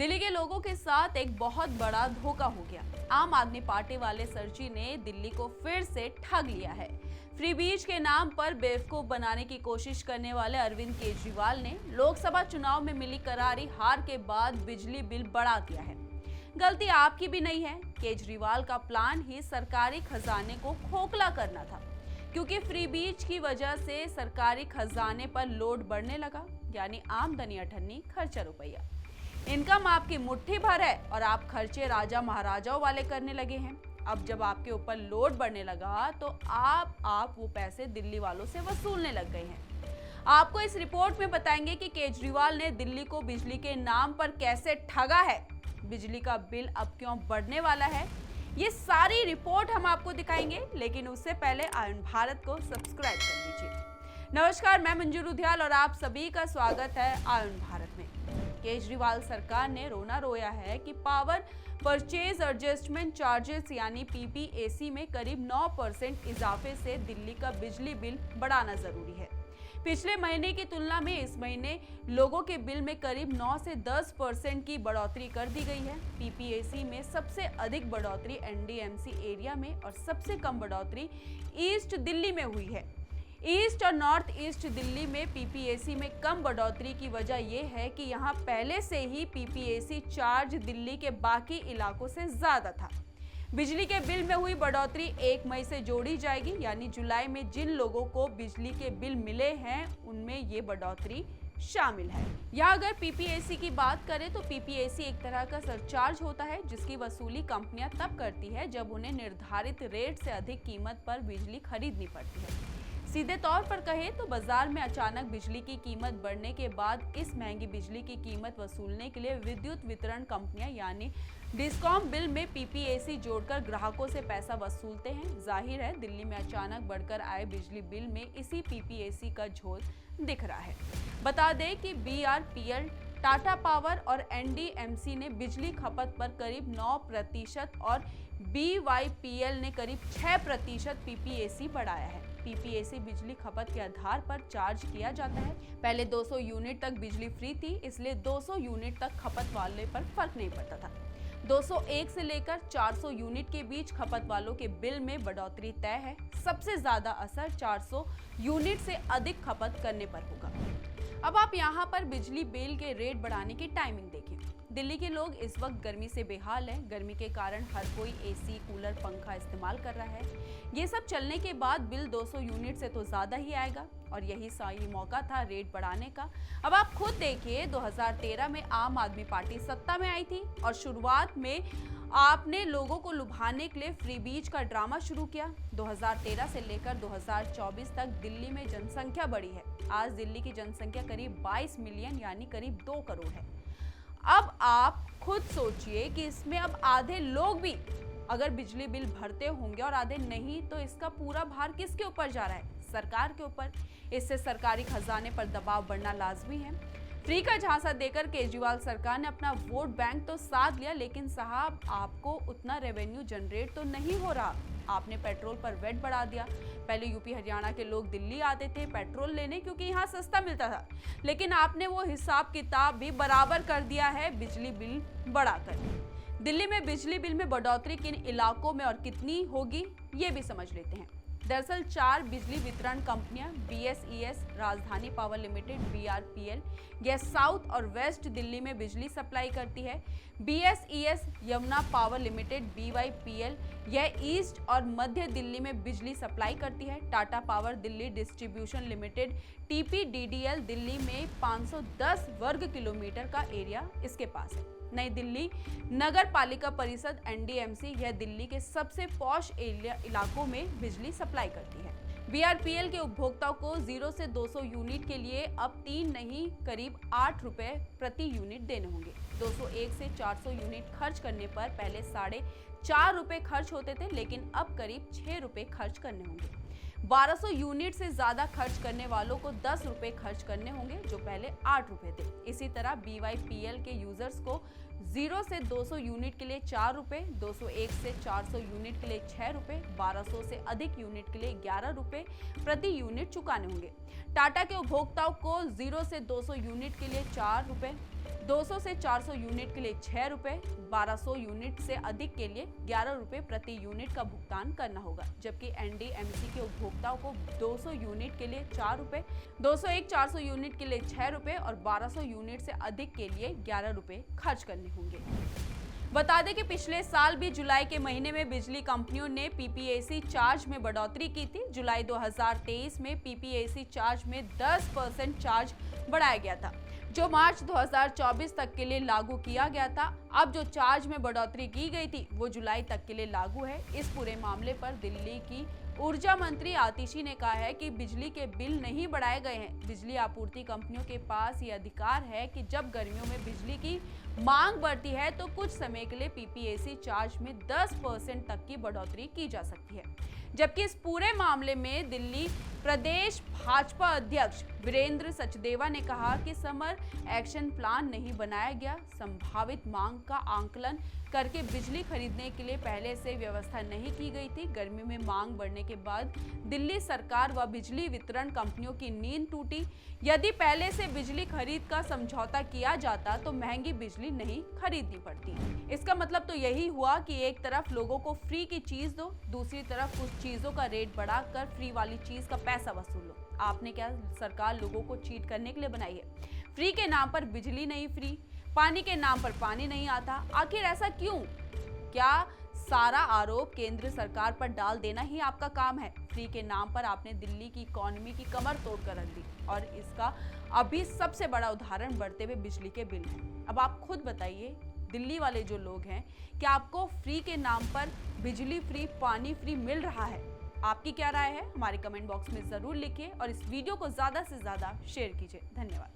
दिल्ली के लोगों के साथ एक बहुत बड़ा धोखा हो गया। आम आदमी पार्टी वाले सरजी ने दिल्ली को फिर से ठग लिया है। फ्री बीज के नाम पर बेवकूफ बनाने की कोशिश करने वाले अरविंद केजरीवाल ने लोकसभा चुनाव में मिली करारी हार के बाद बिजली बिल बढ़ा दिया है। गलती आपकी भी नहीं है। केजरीवाल का प्लान ही सरकारी खजाने को खोखला करना था, क्योंकि फ्री बीज की वजह से सरकारी खजाने पर लोड बढ़ने लगा, यानी आमदनी अठन्नी खर्चा रुपया। इनकम आपकी मुट्ठी भर है और आप खर्चे राजा महाराजाओं वाले करने लगे हैं। अब जब आपके ऊपर लोड बढ़ने लगा तो आप वो पैसे दिल्ली वालों से वसूलने लग गए हैं। आपको इस रिपोर्ट में बताएंगे कि केजरीवाल ने दिल्ली को बिजली के नाम पर कैसे ठगा है, बिजली का बिल अब क्यों बढ़ने वाला है, ये सारी रिपोर्ट हम आपको दिखाएंगे। लेकिन उससे पहले आयन भारत को सब्सक्राइब कर लीजिए। नमस्कार, मैं मंजू रुधियाल और आप सभी का स्वागत है आयन भारत में। केजरीवाल सरकार ने रोना रोया है कि पावर परचेज एडजस्टमेंट चार्जेस यानी पीपीएसी में करीब 9% इजाफे से दिल्ली का बिजली बिल बढ़ाना जरूरी है। पिछले महीने की तुलना में इस महीने लोगों के बिल में करीब 9 से 10% की बढ़ोतरी कर दी गई है। पीपीएसी में सबसे अधिक बढ़ोतरी एनडीएमसी एरिया में और सबसे कम बढ़ोतरी ईस्ट दिल्ली में हुई है। ईस्ट और नॉर्थ ईस्ट दिल्ली में पीपीएसी में कम बढ़ोतरी की वजह यह है कि यहां पहले से ही पीपीएसी चार्ज दिल्ली के बाकी इलाकों से ज्यादा था। बिजली के बिल में हुई बढ़ोतरी 1 मई से जोड़ी जाएगी, यानी जुलाई में जिन लोगों को बिजली के बिल मिले हैं उनमें ये बढ़ोतरी शामिल है। यहाँ अगर पीपीएसी की बात करें तो पीपीएसी एक तरह का सरचार्ज होता है जिसकी वसूली कंपनियां तब करती है जब उन्हें निर्धारित रेट से अधिक कीमत पर बिजली खरीदनी पड़ती है। सीधे तौर पर कहें तो बाजार में अचानक बिजली की कीमत बढ़ने के बाद इस महंगी बिजली की कीमत वसूलने के लिए विद्युत वितरण कंपनियां यानी डिस्कॉम बिल में पीपीएसी जोड़कर ग्राहकों से पैसा वसूलते हैं। जाहिर है दिल्ली में अचानक बढ़कर आए बिजली बिल में इसी पीपीएसी का झोल दिख रहा है। बता दें कि बीआरपीएल, टाटा पावर और एनडीएमसी ने बिजली खपत पर करीब 9% और बीवाईपीएल ने करीब 6% पीपीएसी बढ़ाया है। पीपीएसी बिजली खपत के आधार पर चार्ज किया जाता है। पहले 200 यूनिट तक बिजली फ्री थी, इसलिए 200 यूनिट तक खपत वाले पर फर्क नहीं पड़ता था। 201 से लेकर 400 यूनिट के बीच खपत वालों के बिल में बढ़ोतरी तय है। सबसे ज्यादा असर 400 यूनिट से अधिक खपत करने पर होगा। अब आप यहाँ पर बिजली बिल के रेट बढ़ाने की टाइमिंग देखें। दिल्ली के लोग इस वक्त गर्मी से बेहाल हैं। गर्मी के कारण हर कोई एसी, कूलर, पंखा इस्तेमाल कर रहा है। ये सब चलने के बाद बिल 200 यूनिट से तो ज़्यादा ही आएगा और यही सही मौका था रेट बढ़ाने का। अब आप खुद देखिए, 2013 में आम आदमी पार्टी सत्ता में आई थी और शुरुआत में आपने लोगों को लुभाने के लिए फ्री बीज का ड्रामा शुरू किया। 2013 से लेकर 2024 तक दिल्ली में जनसंख्या बढ़ी है। आज दिल्ली की जनसंख्या करीब 22 मिलियन यानी करीब 2 करोड़ है। अब आप खुद सोचिए कि इसमें अब आधे लोग भी अगर बिजली बिल भरते होंगे और आधे नहीं, तो इसका पूरा भार किसके ऊपर जा रहा है? सरकार के ऊपर। इससे सरकारी खजाने पर दबाव बढ़ना लाजमी है। फ्री का झांसा देकर केजरीवाल सरकार ने अपना वोट बैंक तो साध लिया, लेकिन साहब आपको उतना रेवेन्यू जनरेट तो नहीं हो रहा। आपने पेट्रोल पर वेट बढ़ा दिया। पहले यूपी हरियाणा के लोग दिल्ली आते थे पेट्रोल लेने क्योंकि यहाँ सस्ता मिलता था, लेकिन आपने वो हिसाब किताब भी बराबर कर दिया है बिजली बिल बढ़ाकर। दिल्ली में बिजली बिल में बढ़ोतरी किन इलाकों में और कितनी होगी ये भी समझ लेते हैं। दरअसल 4 बिजली वितरण कंपनियां बीएसईएस, राजधानी पावर लिमिटेड, बीआरपीएल, यह साउथ और वेस्ट दिल्ली में बिजली सप्लाई करती है। BSES Yamuna power limited, BYPL, यह ईस्ट और मध्य दिल्ली में बिजली सप्लाई करती है। Tata power Delhi distribution limited, TPDDL, Delhi में 510 वर्ग किलोमीटर का एरिया इसके पास है। नई दिल्ली नगर पालिका परिषद एनडीएमसी, यह दिल्ली के सबसे पॉश इलाकों में बिजली सप्लाई करती है। बीआरपीएल के उपभोक्ताओं को 0 से 200 यूनिट के लिए अब 3 नहीं करीब 8 रुपए प्रति यूनिट देने होंगे। 201 से 400 यूनिट खर्च करने पर पहले 4.5 रुपए खर्च होते थे, लेकिन अब करीब 6 रुपए खर्च करने होंगे। 1200 यूनिट से ज्यादा खर्च करने वालों को 10 रुपए खर्च करने होंगे, जो पहले 8 रुपए थे। इसी तरह बीवाईपीएल के यूजर्स को 0 से 200 यूनिट के लिए 4 रुपए, 201 से 400 यूनिट के लिए 6 रुपए, 1200 से अधिक यूनिट के लिए 11 रुपए प्रति यूनिट चुकाने होंगे। टाटा के उपभोक्ताओं को 0 से 200 यूनिट के लिए 4 रुपए, 200 से 400 यूनिट के लिए 6 रुपए, 1200 यूनिट से अधिक के लिए 11 रुपए प्रति यूनिट का भुगतान करना होगा, जबकि एनडीएमसी के उपभोक्ताओं को 200 यूनिट के लिए 4 रुपए, 201-400 यूनिट के लिए 6 रुपए और 1200 यूनिट से अधिक के लिए 11 रुपए खर्च करने होंगे। बता दें कि पिछले साल भी जुलाई के महीने में बिजली कंपनियों ने पीपीएसी चार्ज में बढ़ोतरी की थी। जुलाई 2023 में पीपीएसी चार्ज में 10% चार्ज बढ़ाया गया था, जो मार्च 2024 तक के लिए लागू किया गया था। अब जो चार्ज में बढ़ोतरी की गई थी वो जुलाई तक के लिए लागू है। इस पूरे मामले पर दिल्ली की ऊर्जा मंत्री आतिशी ने कहा है कि बिजली के बिल नहीं बढ़ाए गए हैं। बिजली आपूर्ति कंपनियों के पास ये अधिकार है कि जब गर्मियों में बिजली की मांग बढ़ती है तो कुछ समय के लिए पीपीएसी चार्ज में 10% तक की बढ़ोतरी की जा सकती है। जबकि इस पूरे मामले में दिल्ली प्रदेश भाजपा अध्यक्ष वीरेंद्र सचदेवा ने कहा कि समर एक्शन प्लान नहीं बनाया गया, संभावित मांग का आंकलन करके बिजली खरीदने के लिए पहले से व्यवस्था नहीं की गई थी। गर्मी में मांग बढ़ने के बाद दिल्ली सरकार व बिजली वितरण कंपनियों की नींद टूटी। यदि पहले से बिजली खरीद का समझौता किया जाता तो महंगी बिजली नहीं खरीदनी पड़ती। इसका मतलब तो यही हुआ कि एक तरफ लोगों को फ्री की चीज दो, दूसरी तरफ उस चीजों का रेट बढ़ाकर फ्री वाली चीज का पैसा वसूल लो। आपने क्या सरकार लोगों को चीट करने के लिए बनाई है? फ्री के नाम पर बिजली नहीं फ्री, पानी के नाम पर पानी नहीं आता। आखिर ऐसा क्यों? क्या सारा आरोप केंद्र सरकार पर डाल देना ही आपका काम है? फ्री के नाम पर आपने दिल्ली की इकोनॉमी की कमर तोड़ कर रख दी और इसका अभी सबसे बड़ा उदाहरण बढ़ते हुए बिजली के बिल है। अब आप खुद बताइए, दिल्ली वाले जो लोग हैं, क्या आपको फ्री के नाम पर बिजली फ्री, पानी फ्री मिल रहा है? आपकी क्या राय है? हमारे कमेंट बॉक्स में जरूर लिखिए और इस वीडियो को ज्यादा से ज्यादा शेयर कीजिए। धन्यवाद।